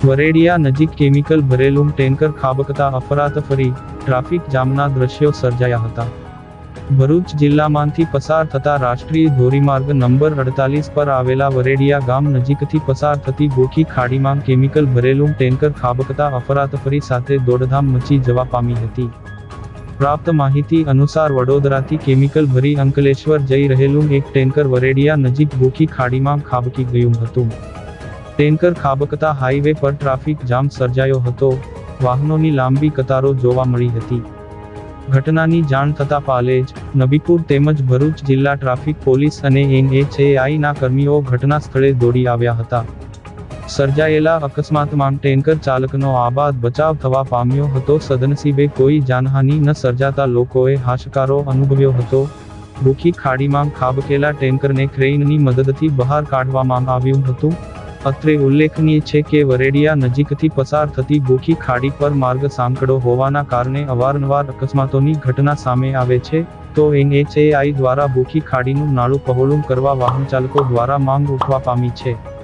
વરેડિયા નજીક કેમિકલ ભરેલું tanker ખાબકતા અફરાતફરી, traffic જામના દ્રશ્યો સર્જાયા હતા. ભરૂચ જિલ્લામાંથી પસાર થતા રાષ્ટ્રીય ધોરીમાર્ગ નંબર 48 પર આવેલા વરેડિયા ગામ નજીકથી પસાર થતી ગોખી ખાડીમાં કેમિકલ ભરેલું ટેન્કર ખાબકતા અફરાતફરી સાથે દોડધામ મચી જવા પામી હતી. પ્રાપ્ત માહિતી અનુસાર વડોદરાથી કેમિકલ ભરી અંકલેશ્વર જઈ રહેલું એક ટેન્કર વરેડિયા નજીક ગોખી ખાડીમાં ખાબકી ગયું હતું. ટેન્કર ખાબકતા હાઈવે પર ટ્રાફિક જામ સર્જાયો હતો. વાહનોની લાંબી કતારો જોવા મળી હતી. ઘટનાની જાણ થતા પાલેજ, નબીપુર તેમજ ભરૂચ જિલ્લા ટ્રાફિક પોલીસ અને NHAIના કર્મીઓ ઘટના સ્થળે દોડી આવ્યા હતા. સર્જાયેલા અકસ્માતમાં ટેન્કર ચાલકનો આબાદ બચાવ થવા પામ્યો હતો. સદનસીબે કોઈ જાનહાનિ ન સર્જાતા લોકોએ હાશકારો અનુભવ્યો હતો. ગોખી ખાડીમાં ખાબકેલા ટેન્કરને ક્રેઇનની મદદથી બહાર કાઢવામાં આવ્યું હતું. અત્રે ઉલ્લેખનીય છે કે વરેડિયા નજીકથી પસાર થતી ગોખી ખાડી પર માર્ગ સાંકડો હોવાના કારણે અવારનવાર અકસ્માતોની ઘટના સામે આવે છે. તો NHAI દ્વારા ગોખી ખાડીનું નાળું પહોળું કરવા વાહનચાલકો દ્વારા માંગ ઉઠવા પામી છે.